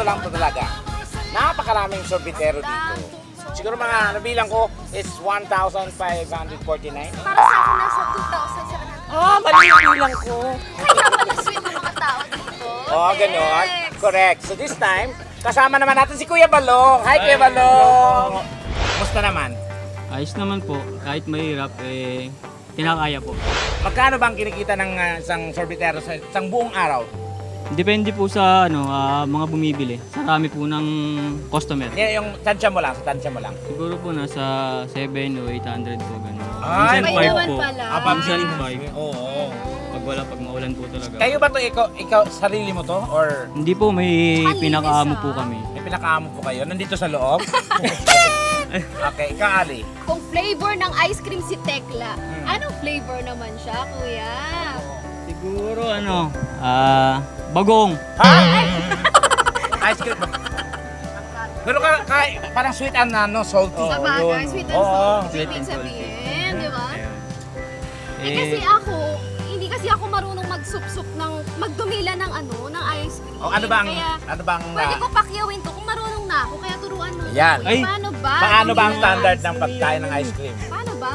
lang to talaga. Napakaraming sorbitero dito. Siguro mga nabilang ko is 1,549. Para sa akin, nasa 2,700. Mali yung bilang ko. Kaya pala sweet ang mga tao dito. Ganon. Next. Correct. So this time, kasama naman natin si Kuya Balong. Hi, Kuya Balong! Kumusta naman? Ayos naman po, kahit mahirap, kinakaya po. Magkano bang kinikita ng isang sorbitero sa isang buong araw? Depende po sa mga bumibili. Sa rami po ng customer. Yung tansya mo lang, sa tansya mo lang. Siguro po nasa 7 o 800 po gano'n. Ay, Minsan may 5 naman po. pala. Minsan 5. Oo. Pag maulan po talaga. Kayo ba to ikaw sarili mo to or Hindi po, may Ang linis, pinakaamo po ah. kami. may pinakaamo po kayo nandito sa loob? Okay, ikaw Ali. Kung flavor ng ice cream si Tekla, anong flavor naman siya, kuya? Siguro bagong. Ha? Ice cream. Pero parang sweet and salty. Sa bagay, sweet and Oo. salty, Sweet ibig and salty. sabihin, di ba? Ayun. Kasi hindi kasi ako marunong magsup-sup magdumila ng ng ice cream. Ano bang Kaya, pwede ko pakyawin to kung marunong na ako, kaya turuan mo. Yan. Ay. Paano ba? Paano ba ang Dumila standard ice ng pagkain ng ice cream? Paano ba?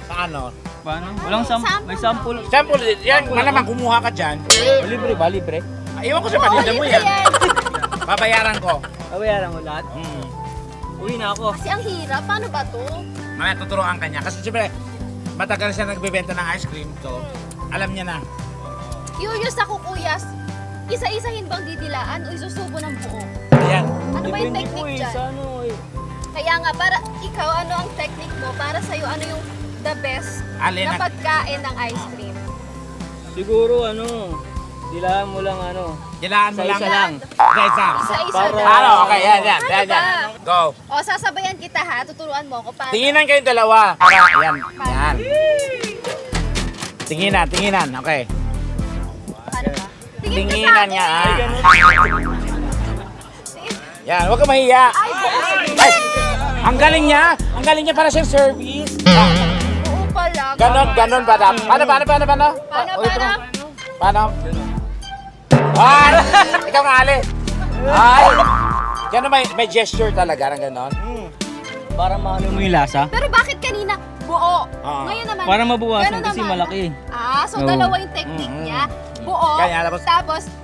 Paano? Paano? Walang may sample. Sample, yan, malamang kumuha ka dyan. Libre ba? Libre? Iwan ko sa Oo, paninda mo libre yan. Babayaran ko. Babayaran mo lahat? Uwi na ako. Kasi ang hirap, paano ba to? Mamaya tuturuan ka niya. Kasi siyempre, matagal siya nagbebenta ng ice cream. So, alam niya na. Curious ako, kuya. Isa-isahin bang didilaan o isusubo ng buo? Ayan. Ano ba yung Depende technique po dyan? sa Kaya nga, para ikaw, ano ang technique mo? Para sa'yo, ano yung the best Alin na ang- pagkain ng ice cream? Siguro dilaan mo lang Kailangan mo lang. Isa-isa lang. Isa-isa. Isa-isa Para- lang. Ano? Okay, yan. Ano Yan. ba? Go. O, sasabayan kita ha. Tuturuan mo ako paano. Tinginan kayong dalawa. Yan. Yan. Tinginan. Okay. Paano ba? Tingin ka sa Tinginan akin. niya. Tingin- Yan. Huwag ka mahiya. Ay, Ay, ang galing niya. Ang galing niya para siyang service. oo pala. Ganon ba? Paano? Paano? Ulit mo. Paano? Ay! Ikaw nga, Ali. Ay! Gano'n may gesture talaga ng ganon? para maano mo yung lasa. Pero bakit kanina buo? Oo. Ngayon naman. Para mabawasan ganun kasi naman. malaki. So Oo. dalawa yung technique niya. Buo. Kaya, tapos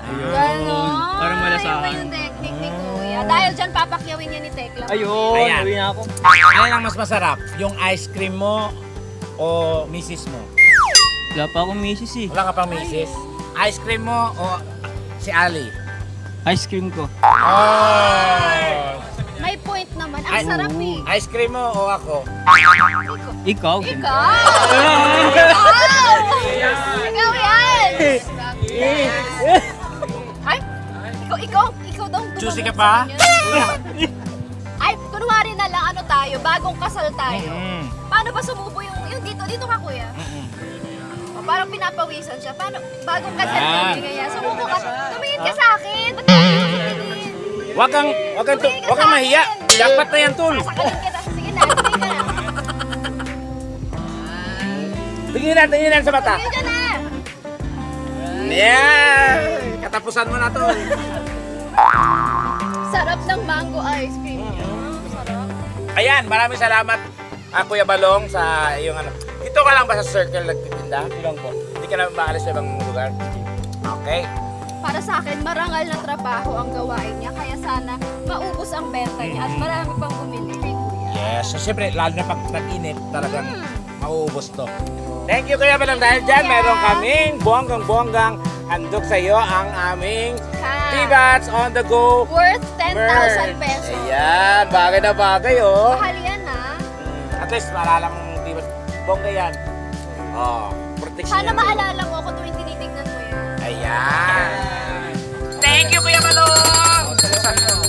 ganon. Para malasahan. Iba yung technique ni Kuya. Dahil dyan papakyawin niya ni Tekla. Ayun, Ayan. uwi na ako. Ano ang mas masarap? Yung ice cream mo o misis mo? Wala pa akong misis eh. Wala ka pang misis? Ice cream mo o si Ali? Ice cream ko. Oh! May point naman. Ang Ay, sarap eh. Ice cream mo o ako? Ikaw? Ikaw! Ikaw yan! Ay! Ikaw daw. Juicy ka dumamot pa? sa kanya. Ay, kunwari na lang tayo, bagong kasal tayo. Paano ba sumubo yung dito ka kuya? O, parang pinapawisan siya. Paano, bagong kasal Yan. kami kaya, sumubo ka. Tumingin ka sa akin. Ba't tayo tumingin? Wag kang mahiya. Dapat na yan, tol. Sasakalin kita. Sige na, tingin ka na. Tingnan sa mata. Tingin ka na. Yeah! Katapusan mo na, tol. Sarap ng mango ice cream niya. Sarap. Ayan, maraming salamat, Kuya Balong, sa iyong ano. Dito ka lang ba sa circle nagtitinda? Ilang po. Hindi ka na maalis sa ibang lugar? Okay. Para sa akin, marangal na trabaho ang gawain niya. Kaya sana maubos ang benta niya at marami pang bumili kay Kuya. Yes, so siyempre, lalo na pag nag-init, talagang mauubos to. Thank you, Kuya Balong. Dahil dyan, meron kaming buwanggang handog sa iyo ang aming T-Bats on the go. Worth 10,000 merch. pesos. Ayan, bagay na bagay, oh. Mahal yan ha. At least, maalala mong T-Bats. Bongga yan. Oh, protection Sana yan. maalala mo ako tuwing tinitignan mo yan. Ayan. Thank you, Kuya Balong.